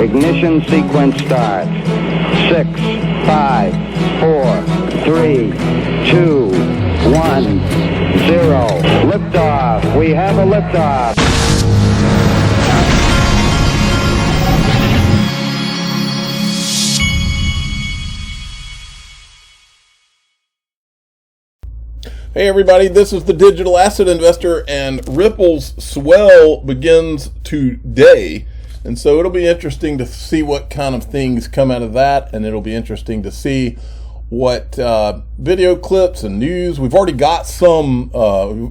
Ignition sequence starts. 6, 5, 4, 3, 2, 1, 0. Liftoff. We have a liftoff. Hey everybody, this is the Digital Asset Investor, and Ripple's Swell begins today. And so it'll be interesting to see what kind of things come out of that, and it'll be interesting to see what video clips and news. We've already got some,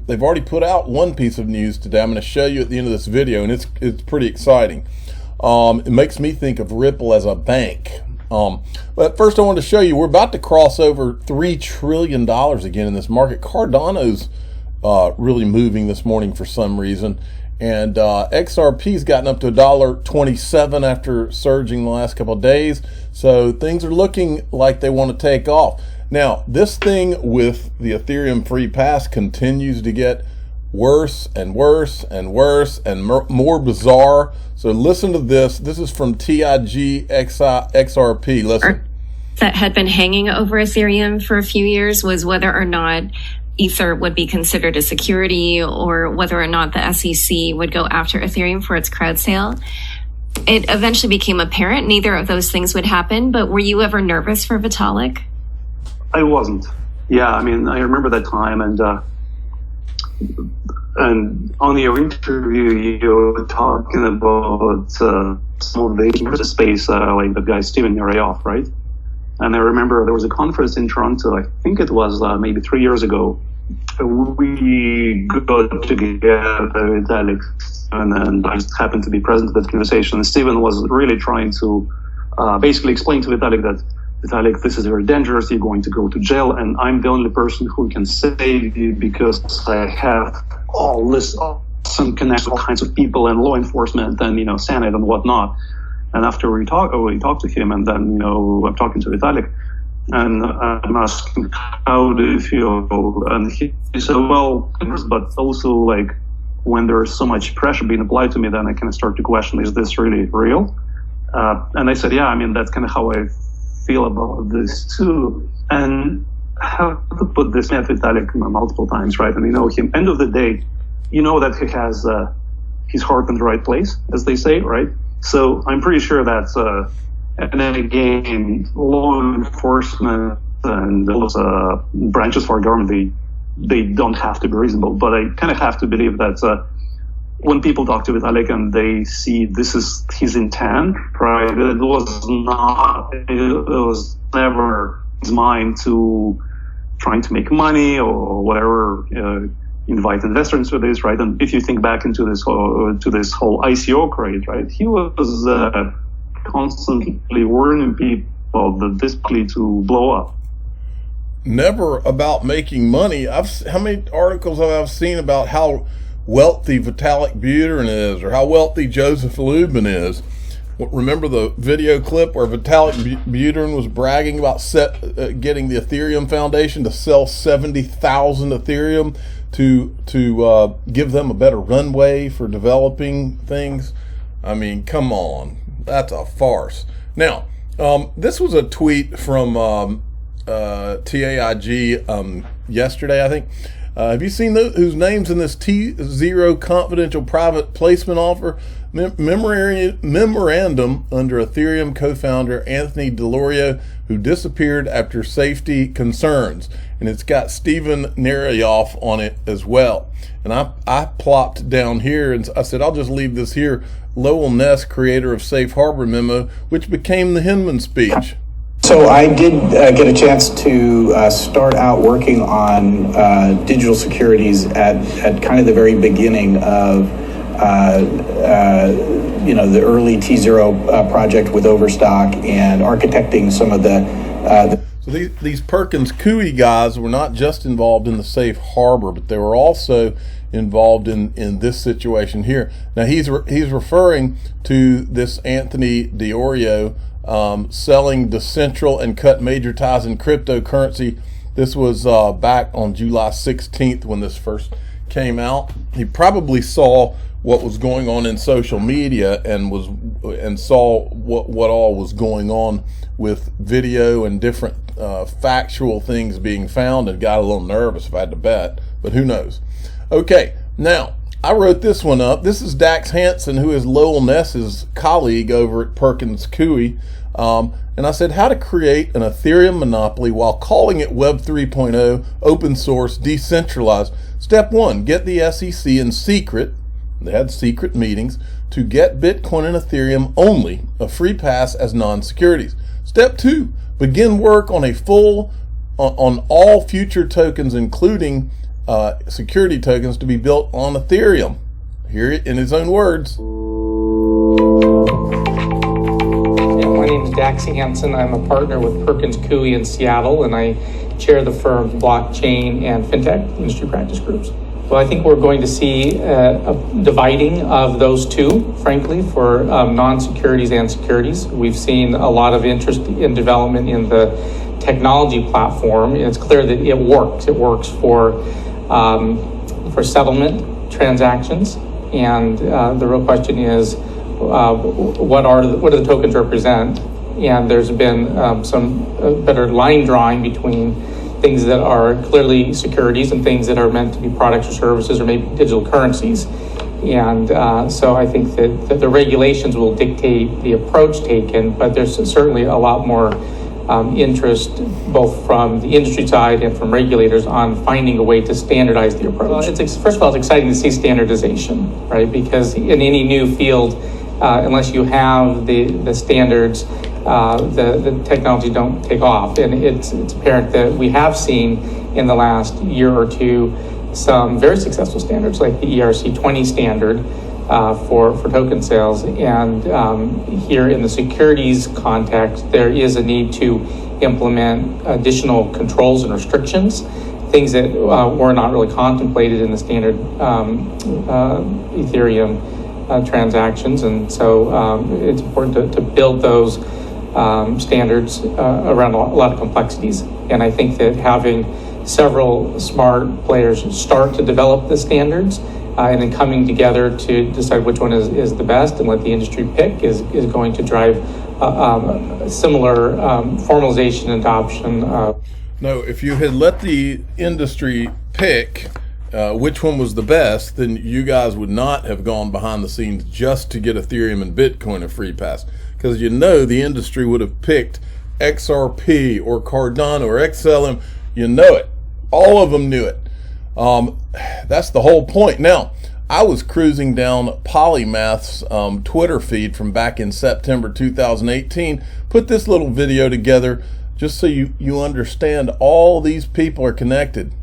they've already put out one piece of news today. I'm going to show you at the end of this video, and it's pretty exciting. It makes me think of Ripple as a bank. But first I want to show you, we're about to cross over $3 trillion again in this market. Cardano's really moving this morning for some reason. And XRP's gotten up to $1.27 after surging the last couple of days. So things are looking like they want to take off. Now, this thing with the Ethereum free pass continues to get worse and worse and worse and more bizarre. So listen to this. This is from TIG XRP. Listen. That had been hanging over Ethereum for a few years was whether or not Ether would be considered a security, or whether or not the SEC would go after Ethereum for its crowd sale. It eventually became apparent neither of those things would happen, but were you ever nervous for Vitalik? I wasn't. Yeah, I mean, I remember that time, and on your interview, you were talking about some of the space, like the guy Steven Murayoff, right? And I remember there was a conference in Toronto, I think it was maybe 3 years ago. We got together with Alex, and I just happened to be present at that conversation. And Steven was really trying to basically explain to Vitalik that, Vitalik, this is very dangerous, you're going to go to jail, and I'm the only person who can save you because I have all this awesome connections, all kinds of people and law enforcement and, Senate and whatnot. And after we talked to him, and then, I'm talking to Vitalik, and I'm asking, how do you feel? And he said, well, but also, like, when there's so much pressure being applied to me, then I kind of start to question, is this really real? And I said, yeah, I mean, that's kind of how I feel about this too. And how to put this, met Vitalik multiple times, right? And him, end of the day, that he has his heart in the right place, as they say, right? So I'm pretty sure that's, and then again, law enforcement and those branches for government, they don't have to be reasonable. But I kind of have to believe that when people talk to Vitalik and they see this is his intent, right? It was never his mind to trying to make money or whatever, invite investors to this, right? And if you think back into this whole ICO craze, right? He was constantly warning people that this is likely to blow up. Never about making money. How many articles have I seen about how wealthy Vitalik Buterin is, or how wealthy Joseph Lubin is? Remember the video clip where Vitalik Buterin was bragging about getting the Ethereum Foundation to sell 70,000 Ethereum to give them a better runway for developing things? I mean, come on, that's a farce. Now, this was a tweet from TAIG yesterday, I think. Have you seen whose name's in this T0 confidential private placement offer? Memorandum under Ethereum co-founder Anthony DeLorio, who disappeared after safety concerns. And it's got Steven Murayoff on it as well. And I plopped down here and I said, I'll just leave this here. Lowell Ness, creator of Safe Harbor Memo, which became the Hinman speech. So I did get a chance to start out working on digital securities at kind of the very beginning of the early T0 project with Overstock, and architecting some of the So these Perkins Coie guys were not just involved in the safe harbor, but they were also involved in this situation here. Now he's referring to this Anthony DeLorio selling Decentral and cut major ties in cryptocurrency. This was back on July 16th when this first came out. He probably saw what was going on in social media and was and saw what all was going on with video and different factual things being found, and got a little nervous if I had to bet, but who knows. Okay, now I wrote this one up. This is Dax Hansen, who is Lowell Ness's colleague over at Perkins Coie. And I said, how to create an Ethereum monopoly while calling it Web 3.0, open source, decentralized. Step 1, get the SEC in secret. They had secret meetings to get Bitcoin and Ethereum only a free pass as non-securities. Step 2, begin work on on all future tokens, including security tokens, to be built on Ethereum. Hear it in his own words. My name is Dax Hansen. I'm a partner with Perkins Coie in Seattle, and I chair the firm's blockchain and fintech industry practice groups. Well, I think we're going to see a dividing of those two, frankly, for non-securities and securities. We've seen a lot of interest in development in the technology platform. It's clear that it works. It works for settlement transactions, and the real question is, what do the tokens represent? And there's been some better line drawing between things that are clearly securities and things that are meant to be products or services or maybe digital currencies. And so I think that the regulations will dictate the approach taken, but there's certainly a lot more interest both from the industry side and from regulators on finding a way to standardize the approach. First of all, it's exciting to see standardization, right? Because in any new field, unless you have the standards, the technology don't take off. And it's apparent that we have seen in the last year or two some very successful standards like the ERC20 standard for token sales. And here in the securities context, there is a need to implement additional controls and restrictions, things that were not really contemplated in the standard Ethereum transactions. And so it's important to build those standards around a lot of complexities. And I think that having several smart players start to develop the standards and then coming together to decide which one is the best and let the industry pick is going to drive similar formalization and adoption. No, if you had let the industry pick which one was the best, then you guys would not have gone behind the scenes just to get Ethereum and Bitcoin a free pass. Because the industry would have picked XRP or Cardano or XLM. It. All of them knew it. That's the whole point. Now, I was cruising down Polymath's Twitter feed from back in September 2018, put this little video together just so you understand all these people are connected.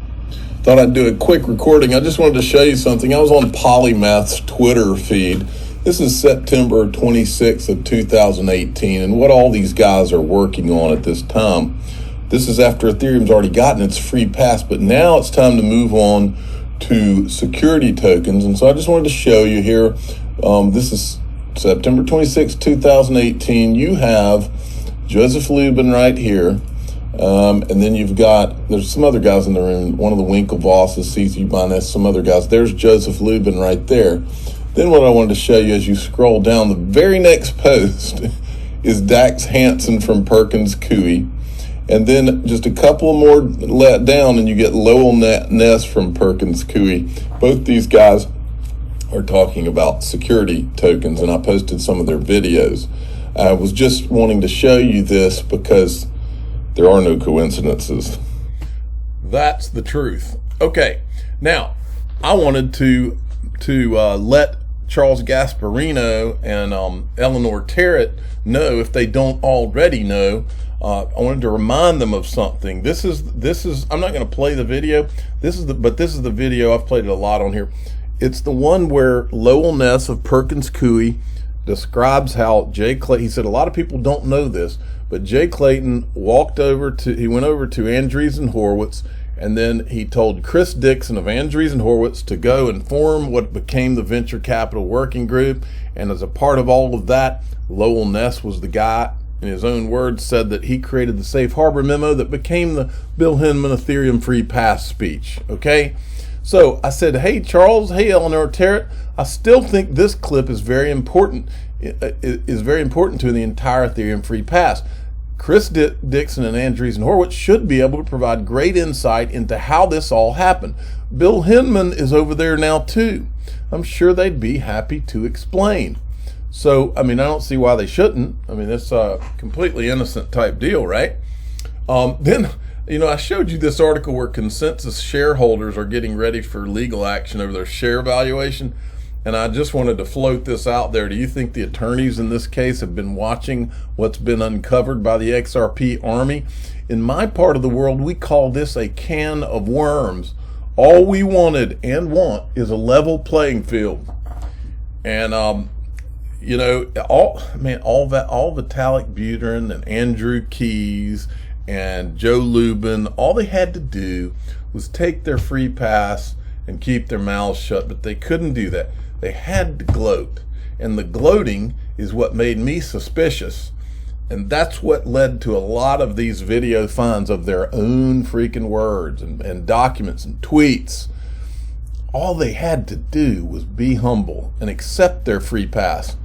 Thought I'd do a quick recording. I just wanted to show you something. I was on Polymath's Twitter feed. This is September 26th of 2018, and what all these guys are working on at this time. This is after Ethereum's already gotten its free pass, but now it's time to move on to security tokens. And so I just wanted to show you here. This is September 26th, 2018. You have Joseph Lubin right here. And then there's some other guys in the room. One of the Winklevosses, CC Binance, some other guys. There's Joseph Lubin right there. Then what I wanted to show you as you scroll down, the very next post is Dax Hansen from Perkins Coie. And then just a couple more let down and you get Lowell Ness from Perkins Coie. Both these guys are talking about security tokens, and I posted some of their videos. I was just wanting to show you this because there are no coincidences. That's the truth. Okay, now I wanted to let Charles Gasparino and Eleanor Terrett know, if they don't already know. I wanted to remind them of something. This is. I'm not going to play the video. This is the video. I've played it a lot on here. It's the one where Lowell Ness of Perkins Coie describes how Jay Clayton. He said a lot of people don't know this, but Jay Clayton went over to Andreessen Horowitz, and then he told Chris Dixon of Andreessen Horowitz to go and form what became the Venture Capital Working Group. And as a part of all of that, Lowell Ness was the guy, in his own words, said that he created the safe harbor memo that became the Bill Hinman Ethereum free pass speech. Okay? So I said, hey, Charles, hey, Eleanor Terrett, I still think this clip is very important. is very important to the entire Ethereum free pass. Chris Dixon and Andreessen Horowitz should be able to provide great insight into how this all happened. Bill Hinman is over there now too. I'm sure they'd be happy to explain. So, I mean, I don't see why they shouldn't. I mean, it's a completely innocent type deal, right? Then, you know, I showed you this article where consensus shareholders are getting ready for legal action over their share valuation. And I just wanted to float this out there. Do you think the attorneys in this case have been watching what's been uncovered by the XRP army? In my part of the world, we call this a can of worms. All we wanted and want is a level playing field. And, you know, all Vitalik Buterin and Andrew Keys and Joe Lubin, all they had to do was take their free pass and keep their mouths shut, but they couldn't do that. They had to gloat, and the gloating is what made me suspicious, and that's what led to a lot of these video finds of their own freaking words and documents and tweets. All they had to do was be humble and accept their free pass.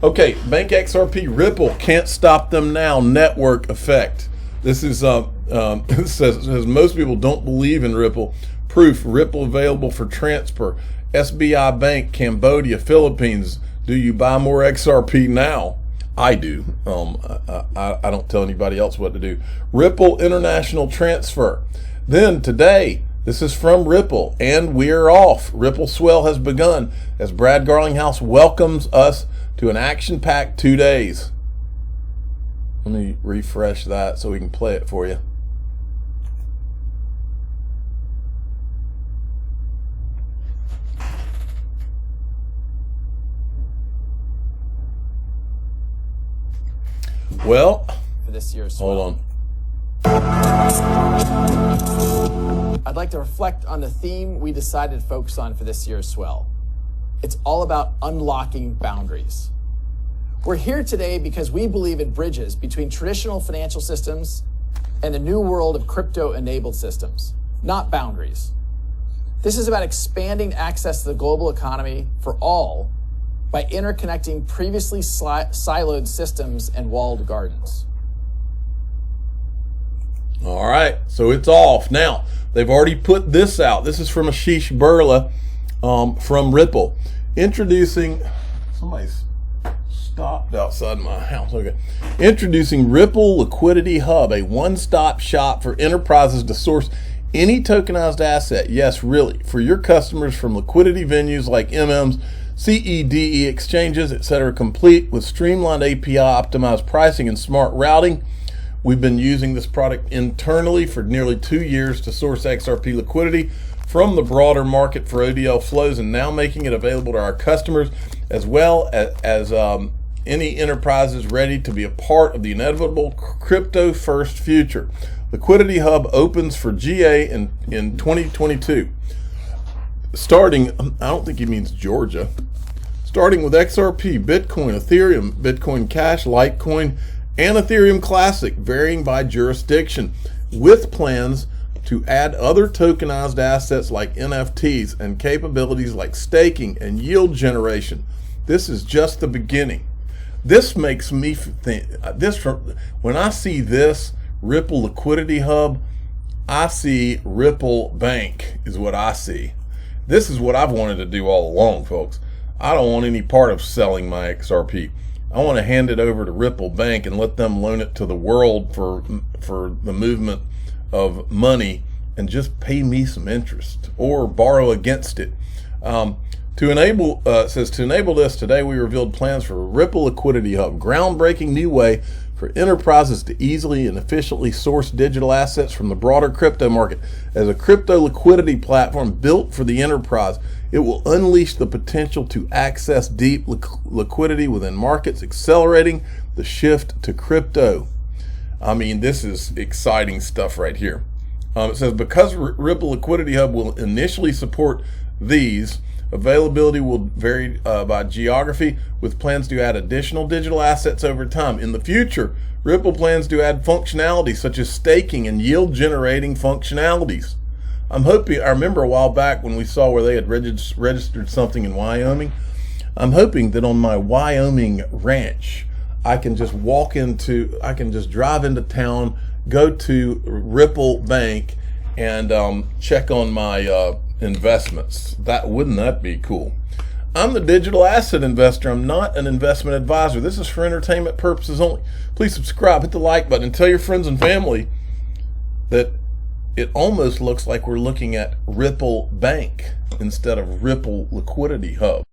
Okay, Bank XRP, Ripple, can't stop them now, network effect. This is it says most people don't believe in Ripple. Proof, Ripple available for transfer. SBI Bank, Cambodia, Philippines. Do you buy more XRP now? I do. I don't tell anybody else what to do. Ripple international transfer. Then today, this is from Ripple, and we're off. Ripple Swell has begun as Brad Garlinghouse welcomes us to an action-packed 2 days. Let me refresh that so we can play it for you. Well, for this year's Swell. Hold on. I'd like to reflect on the theme we decided to focus on for this year's Swell. It's all about unlocking boundaries. We're here today because we believe in bridges between traditional financial systems and the new world of crypto-enabled systems, not boundaries. This is about expanding access to the global economy for all by interconnecting previously siloed systems and walled gardens. All right, so it's off. Now, they've already put this out. This is from Ashish Burla from Ripple. Introducing, somebody's stopped outside my house. Okay. Introducing Ripple Liquidity Hub, a one-stop shop for enterprises to source any tokenized asset. Yes, really, for your customers from liquidity venues like MMs, CEDE exchanges, etc., complete with streamlined API, optimized pricing, and smart routing. We've been using this product internally for nearly 2 years to source XRP liquidity from the broader market for ODL flows, and now making it available to our customers as well as any enterprises ready to be a part of the inevitable crypto-first future. Liquidity Hub opens for GA in 2022. Starting, I don't think he means Georgia. Starting with XRP, Bitcoin, Ethereum, Bitcoin Cash, Litecoin, and Ethereum Classic, varying by jurisdiction, with plans to add other tokenized assets like NFTs and capabilities like staking and yield generation. This is just the beginning. This makes me think, when I see this Ripple Liquidity Hub, I see Ripple Bank is what I see. This is what I've wanted to do all along, folks. I don't want any part of selling my XRP. I want to hand it over to Ripple Bank and let them loan it to the world for the movement of money and just pay me some interest or borrow against it. It says to enable this, today we revealed plans for Ripple Liquidity Hub, groundbreaking new way for enterprises to easily and efficiently source digital assets from the broader crypto market. As a crypto liquidity platform built for the enterprise, it will unleash the potential to access deep liquidity within markets, accelerating the shift to crypto. I mean, this is exciting stuff right here. It says, because Ripple Liquidity Hub will initially support these, availability will vary by geography, with plans to add additional digital assets over time. In the future, Ripple plans to add functionality such as staking and yield generating functionalities. I remember a while back when we saw where they had registered something in Wyoming. I'm hoping that on my Wyoming ranch, I can just drive into town, go to Ripple Bank, and check on my investments. Wouldn't that be cool? I'm the digital asset investor. I'm not an investment advisor. This is for entertainment purposes only. Please subscribe, hit the like button, and tell your friends and family that it almost looks like we're looking at Ripple Bank instead of Ripple Liquidity Hub.